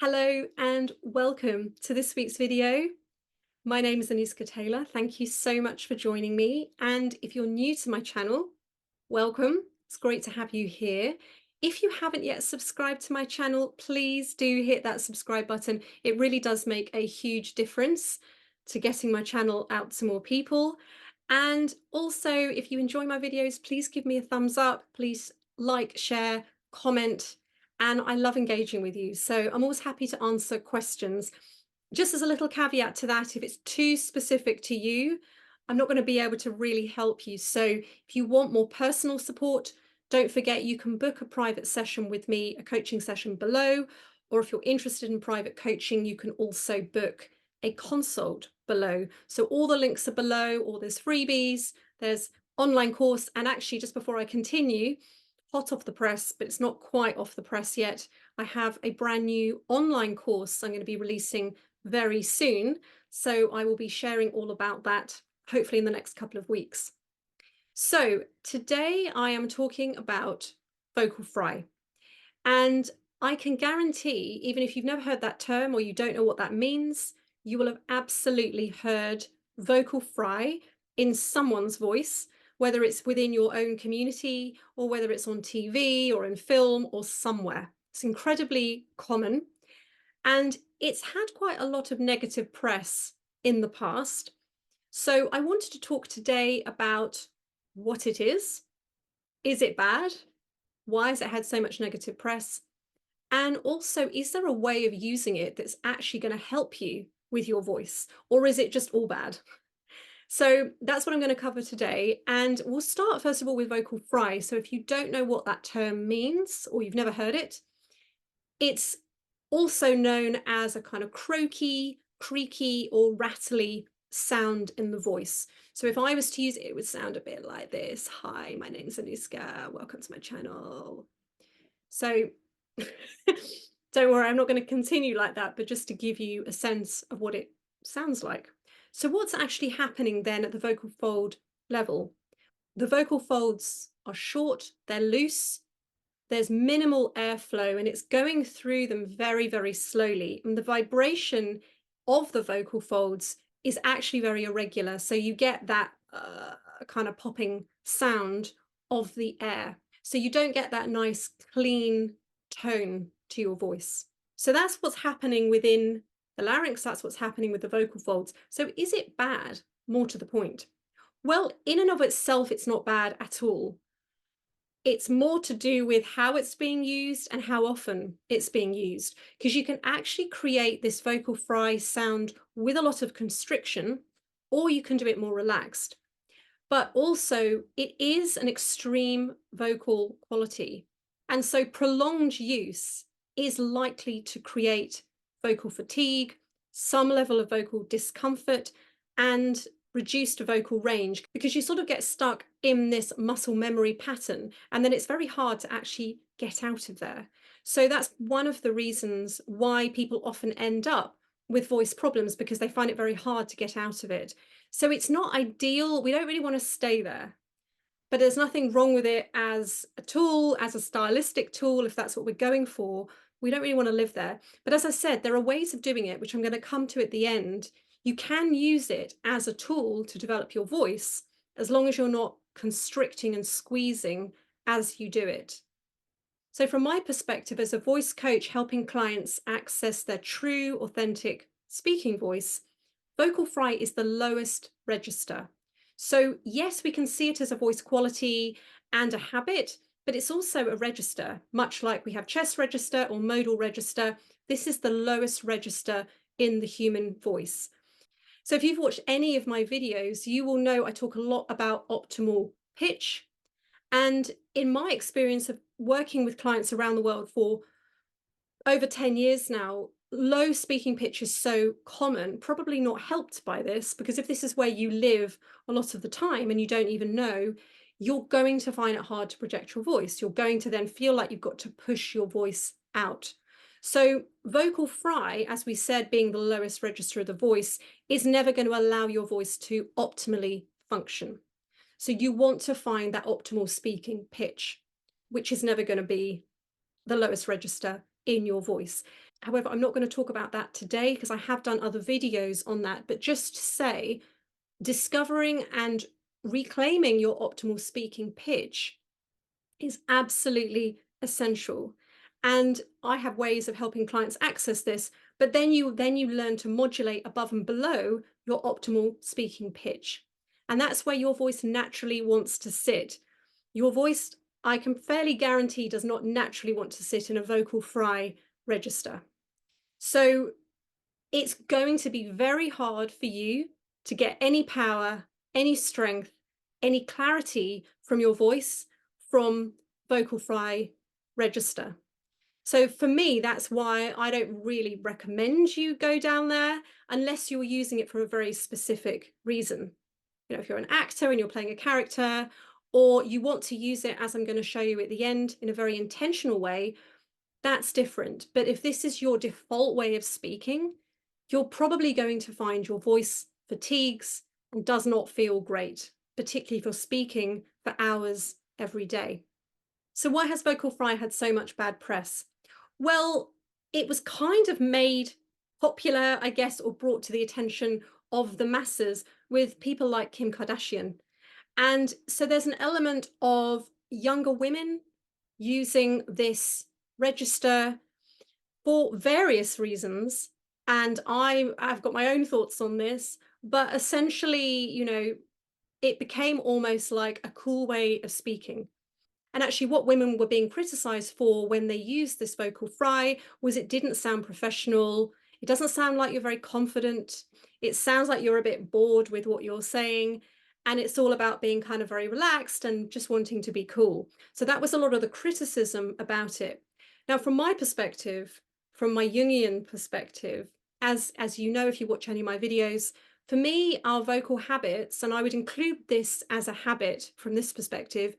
Hello and welcome to this week's video. My name is Anuska Taylor. Thank you so much for joining me. And if you're new to my channel, welcome. It's great to have you here. If you haven't yet subscribed to my channel, please do hit that subscribe button. It really does make a huge difference to getting my channel out to more people. And also, if you enjoy my videos, please give me a thumbs up. Please like, share, comment. And I love engaging with you. So I'm always happy to answer questions. Just as a little caveat to that, if it's too specific to you, I'm not going to be able to really help you. So if you want more personal support, don't forget you can book a private session with me, a coaching session below, or if you're interested in private coaching, you can also book a consult below. So all the links are below, or there's freebies, there's online course, and actually just before I continue, hot off the press, but it's not quite off the press yet, I have a brand new online course I'm going to be releasing very soon. So I will be sharing all about that, hopefully in the next couple of weeks. So today I am talking about vocal fry. And I can guarantee, even if you've never heard that term or you don't know what that means, you will have absolutely heard vocal fry in someone's voice, whether it's within your own community or whether it's on TV or in film or somewhere. It's incredibly common. And it's had quite a lot of negative press in the past. So I wanted to talk today about what it is. Is it bad? Why has it had so much negative press? And also, is there a way of using it that's actually going to help you with your voice? Or is it just all bad? So that's what I'm going to cover today. And we'll start first of all with vocal fry. So if you don't know what that term means or you've never heard it, it's also known as a kind of croaky, creaky, or rattly sound in the voice. So if I was to use it, it would sound a bit like this. Hi, my name's Anuska. Welcome to my channel. So don't worry, I'm not going to continue like that, but just to give you a sense of what it sounds like. So what's actually happening then at the vocal fold level? The vocal folds are short, they're loose, there's minimal airflow, and it's going through them very, very slowly. And the vibration of the vocal folds is actually very irregular. So you get that kind of popping sound of the air. So you don't get that nice, clean tone to your voice. So that's what's happening within the larynx. That's what's happening with the vocal folds. So is it bad? More to the point. Well, in and of itself, it's not bad at all. It's more to do with how it's being used and how often it's being used, because you can actually create this vocal fry sound with a lot of constriction, or you can do it more relaxed. But also, it is an extreme vocal quality. And so prolonged use is likely to create vocal fatigue, some level of vocal discomfort, and reduced vocal range, because you sort of get stuck in this muscle memory pattern, and then it's very hard to actually get out of there. So that's one of the reasons why people often end up with voice problems, because they find it very hard to get out of it. So it's not ideal. We don't really want to stay there, but there's nothing wrong with it as a tool, as a stylistic tool, if that's what we're going for. We don't really want to live there. But as I said, there are ways of doing it, which I'm going to come to at the end. You can use it as a tool to develop your voice, as long as you're not constricting and squeezing as you do it. So from my perspective as a voice coach helping clients access their true, authentic speaking voice, vocal fry is the lowest register. So yes, we can see it as a voice quality and a habit, but it's also a register, much like we have chest register or modal register. This is the lowest register in the human voice. So if you've watched any of my videos, you will know I talk a lot about optimal pitch. And in my experience of working with clients around the world for over 10 years now, low speaking pitch is so common, probably not helped by this, because if this is where you live a lot of the time and you don't even know, you're going to find it hard to project your voice. You're going to then feel like you've got to push your voice out. So vocal fry, as we said, being the lowest register of the voice, is never going to allow your voice to optimally function. So you want to find that optimal speaking pitch, which is never going to be the lowest register in your voice. However, I'm not going to talk about that today because I have done other videos on that, but just to say, discovering and reclaiming your optimal speaking pitch is absolutely essential. And I have ways of helping clients access this, but then you learn to modulate above and below your optimal speaking pitch. And that's where your voice naturally wants to sit. Your voice, I can fairly guarantee, does not naturally want to sit in a vocal fry register. So it's going to be very hard for you to get any power, any strength, any clarity from your voice from vocal fry register. So for me, that's why I don't really recommend you go down there unless you're using it for a very specific reason. You know, if you're an actor and you're playing a character, or you want to use it, as I'm going to show you at the end, in a very intentional way, that's different. But if this is your default way of speaking, you're probably going to find your voice fatigues and does not feel great, particularly if you're speaking for hours every day. So why has vocal fry had so much bad press? Well, it was kind of made popular, I guess, or brought to the attention of the masses with people like Kim Kardashian. And so there's an element of younger women using this register for various reasons. And I've got my own thoughts on this, but essentially, you know, it became almost like a cool way of speaking. And actually, what women were being criticized for when they used this vocal fry was it didn't sound professional. It doesn't sound like you're very confident. It sounds like you're a bit bored with what you're saying. And it's all about being kind of very relaxed and just wanting to be cool. So that was a lot of the criticism about it. Now, from my perspective, from my Jungian perspective, as you know, if you watch any of my videos, for me, our vocal habits, and I would include this as a habit from this perspective,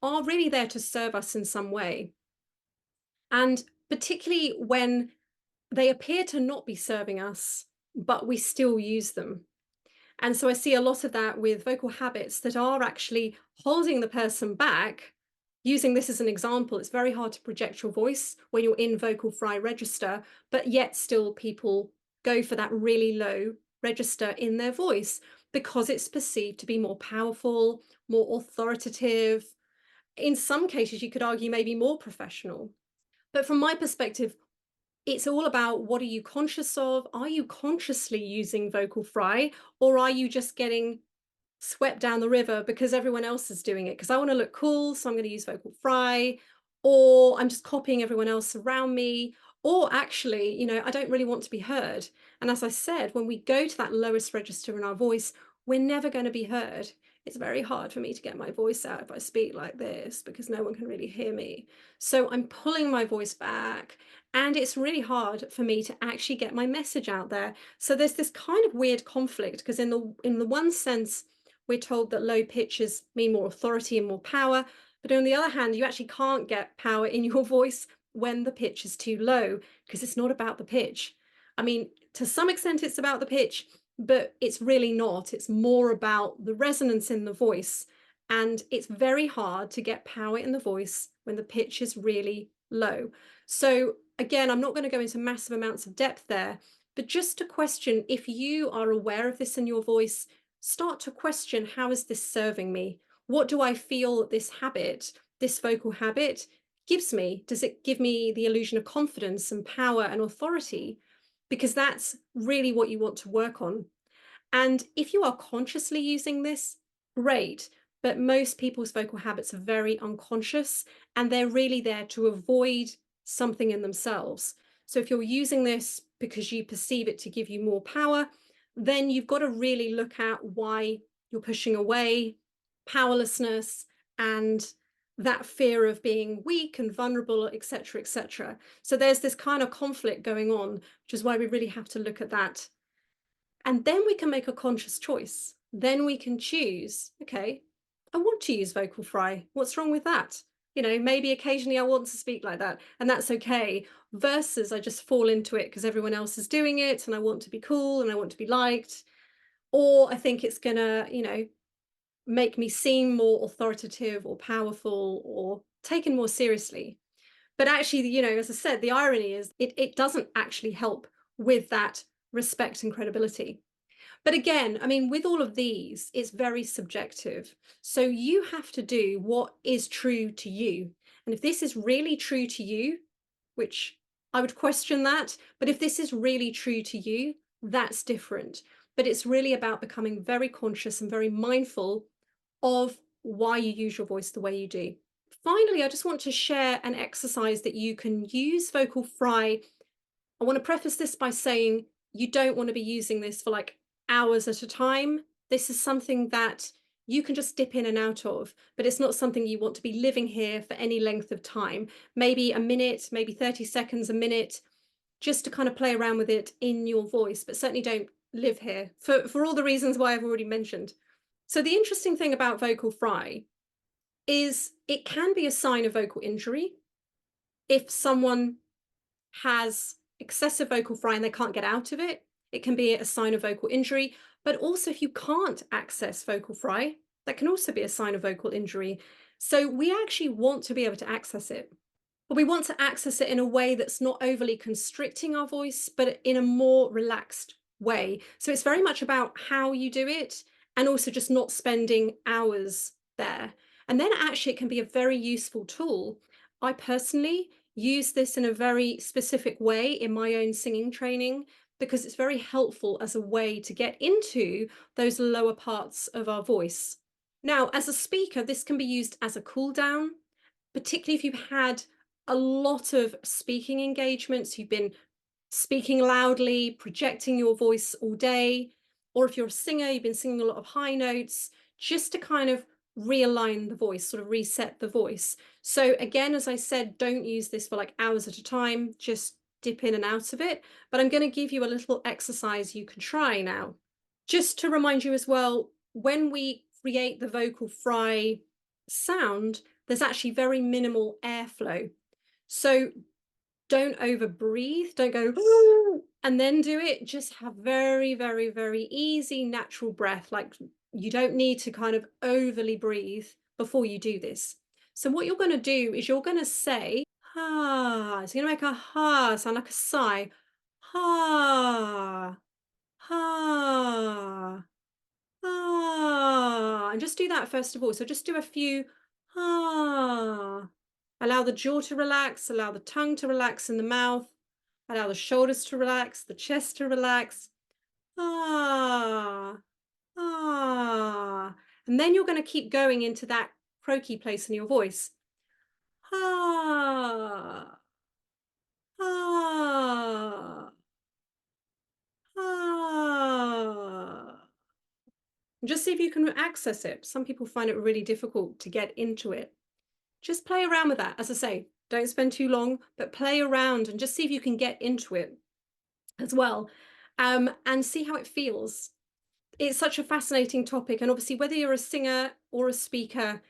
are really there to serve us in some way. And particularly when they appear to not be serving us, but we still use them. And so I see a lot of that with vocal habits that are actually holding the person back. Using this as an example, it's very hard to project your voice when you're in vocal fry register, but yet still people go for that really low register in their voice because it's perceived to be more powerful, more authoritative. In some cases, you could argue maybe more professional. But from my perspective, it's all about what are you conscious of? Are you consciously using vocal fry, or are you just getting swept down the river because everyone else is doing it? Because I want to look cool, so I'm going to use vocal fry, or I'm just copying everyone else around me, or actually, you know, I don't really want to be heard. And as I said, when we go to that lowest register in our voice, we're never going to be heard. It's very hard for me to get my voice out if I speak like this because no one can really hear me. So I'm pulling my voice back, and it's really hard for me to actually get my message out there. So there's this kind of weird conflict because in the one sense, we're told that low pitches mean more authority and more power. But on the other hand, you actually can't get power in your voice when the pitch is too low because it's not about the pitch. I mean, to some extent, it's about the pitch, but it's really not. It's more about the resonance in the voice. And it's very hard to get power in the voice when the pitch is really low. So again, I'm not going to go into massive amounts of depth there, but just to question, if you are aware of this in your voice, start to question, how is this serving me? What do I feel this habit, this vocal habit, gives me? Does it give me the illusion of confidence and power and authority? Because that's really what you want to work on. And if you are consciously using this, great. But most people's vocal habits are very unconscious and they're really there to avoid something in themselves. So if you're using this because you perceive it to give you more power, then you've got to really look at why you're pushing away powerlessness and that fear of being weak and vulnerable, etc., etc. So there's this kind of conflict going on, which is why we really have to look at that. And then we can make a conscious choice. Then we can choose, okay, I want to use vocal fry. What's wrong with that? You know, maybe occasionally I want to speak like that, and that's okay. Versus I just fall into it because everyone else is doing it and I want to be cool and I want to be liked. Or I think it's gonna, you know, make me seem more authoritative or powerful or taken more seriously. But actually, you know, as I said, the irony is it doesn't actually help with that respect and credibility. But again, I mean, with all of these, it's very subjective. So you have to do what is true to you. And if this is really true to you, which I would question that, but if this is really true to you, that's different. But it's really about becoming very conscious and very mindful of why you use your voice the way you do. Finally, I just want to share an exercise that you can use vocal fry. I want to preface this by saying you don't want to be using this for like hours at a time. This is something that you can just dip in and out of, but it's not something you want to be living here for any length of time. Maybe a minute, maybe 30 seconds, a minute, just to kind of play around with it in your voice, but certainly don't live here for all the reasons why I've already mentioned. So the interesting thing about vocal fry is it can be a sign of vocal injury if someone has excessive vocal fry and they can't get out of it. It can be a sign of vocal injury, but also if you can't access vocal fry, that can also be a sign of vocal injury. So we actually want to be able to access it, but we want to access it in a way that's not overly constricting our voice, but in a more relaxed way. So it's very much about how you do it and also just not spending hours there. And then actually it can be a very useful tool. I personally use this in a very specific way in my own singing training because it's very helpful as a way to get into those lower parts of our voice. Now, as a speaker, this can be used as a cool down, particularly if you've had a lot of speaking engagements, you've been speaking loudly, projecting your voice all day, or if you're a singer, you've been singing a lot of high notes, just to kind of realign the voice, sort of reset the voice. So again, as I said, don't use this for like hours at a time, just dip in and out of it. But I'm going to give you a little exercise you can try now. Just to remind you as well, when we create the vocal fry sound, there's actually very minimal airflow. So don't over breathe, don't go and then do it. Just have very, very, very easy, natural breath. Like you don't need to kind of overly breathe before you do this. So what you're going to do is you're going to say, ha. It's going to make a ha sound like a sigh. Ha, ha, ha. And just do that first of all. So just do a few ha. Allow the jaw to relax, allow the tongue to relax in the mouth, allow the shoulders to relax, the chest to relax. Ah, ah. And then you're going to keep going into that croaky place in your voice. Ah, ah, ah. And just see if you can access it. Some people find it really difficult to get into it. Just play around with that. As I say, don't spend too long, but play around and just see if you can get into it as well, and see how it feels. It's such a fascinating topic. And obviously, whether you're a singer or a speaker,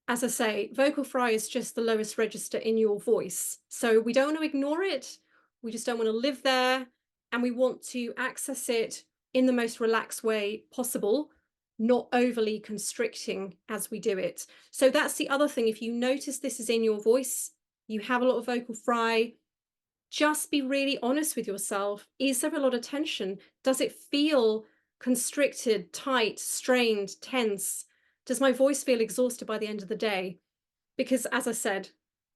as I say, vocal fry is just the lowest register in your voice. So we don't want to ignore it. We just don't want to live there. And we want to access it in the most relaxed way possible, not overly constricting as we do it. So that's the other thing. If you notice this is in your voice, you have a lot of vocal fry, just be really honest with yourself. Is there a lot of tension? Does it feel constricted, tight, strained, tense? Does my voice feel exhausted by the end of the day? Because as I said,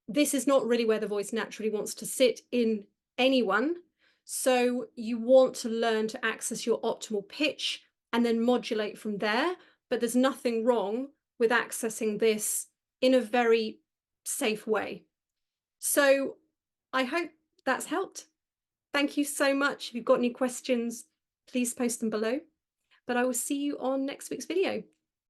this is not really where the voice naturally wants to sit in anyone. So you want to learn to access your optimal pitch and then modulate from there. But there's nothing wrong with accessing this in a very safe way. So I hope that's helped. Thank you so much. If you've got any questions, please post them below. But I will see you on next week's video.